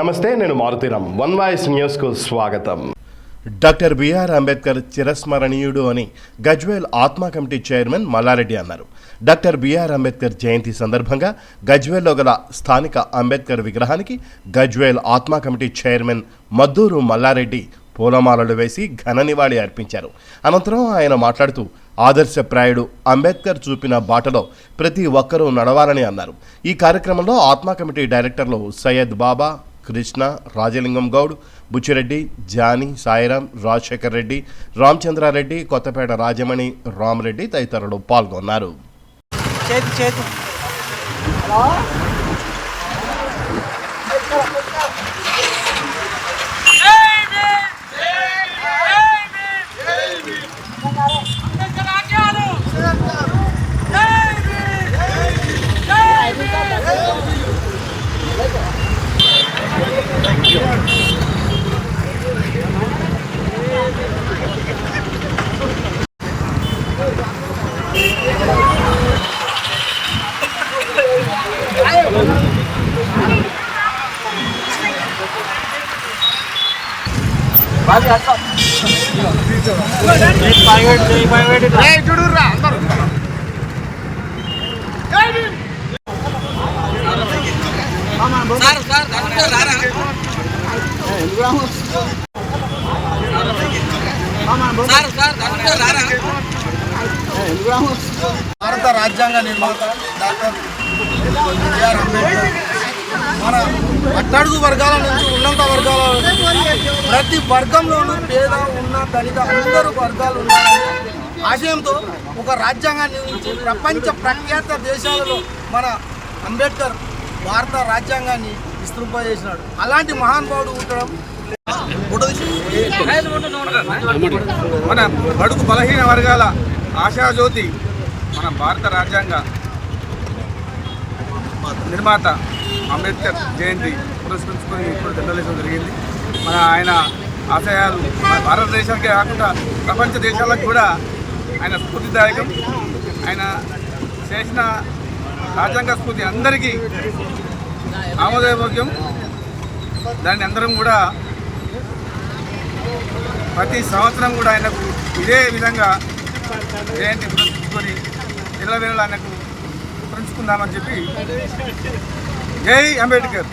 నమస్తే, నేను Maruthi Ram. One voice న్యూస్కు స్వాగతం. డాక్టర్ బిఆర్ అంబేద్కర్ చిరస్మరణీయుడు అని గజ్వేల్ ఆత్మ కమిటీ చైర్మన్ మల్లారెడ్డి అన్నారు. డాక్టర్ బిఆర్ అంబేద్కర్ జయంతి సందర్భంగా గజ్వేల్లో గల స్థానిక అంబేద్కర్ విగ్రహానికి గజ్వేల్ ఆత్మ కమిటీ చైర్మన్ మద్దూరు మల్లారెడ్డి పూలమాలలు వేసి ఘన నివాళి అర్పించారు. అనంతరం ఆయన మాట్లాడుతూ ఆదర్శప్రాయుడు అంబేద్కర్ చూపిన బాటలో ప్రతి ఒక్కరూ నడవాలని అన్నారు. ఈ కార్యక్రమంలో ఆత్మ కమిటీ డైరెక్టర్లు సయ్యద్ బాబా, కృష్ణ, రాజలింగం గౌడ్, బుచ్చిరెడ్డి, జానీ, సాయిరాం, రాజశేఖర్ రెడ్డి, రామచంద్రారెడ్డి, కొత్తపేట రాజమణి, రామరెడ్డి తదితరులు పాల్గొన్నారు. భారత రాజ్యాంగ నిర్మాత డాక్టర్ బిఆర్ అంబేద్కర్ మన అట్టడుగు వర్గాల నుంచి ఉన్నత వర్గాల ప్రతి వర్గంలోనూ పేద ఉన్న దళిత అందరూ వర్గాలు ఉన్నాయని ఆశయంతో ఒక రాజ్యాంగాన్ని నిర్మించి ప్రపంచ ప్రఖ్యాత దేశాలలో మన అంబేద్కర్ భారత రాజ్యాంగాన్ని విస్తృంపజేసినాడు. అలాంటి మహానుభావుడు ఉండడం మన బడుగు బలహీన వర్గాల ఆశాజ్యోతి మన భారత రాజ్యాంగ నిర్మాత అంబేద్కర్ జయంతి పురస్కరించుకొని ఇప్పుడు జెండలేసడం జరిగింది. మన ఆయన ఆశయాలు మన భారతదేశానికే కాకుండా ప్రపంచ దేశాలకు కూడా ఆయన స్ఫూర్తిదాయకం. ఆయన చేసిన రాజ్యాంగ స్ఫూర్తి అందరికీ ఆమోదయోగ్యం. దాన్ని అందరం కూడా ప్రతి సంవత్సరం కూడా ఆయనకు ఇదే విధంగా జయంతి పురస్కరించుకొని వేళ ఆయనకు పురస్కరించుకుందామని చెప్పి జై అంబేద్కర్.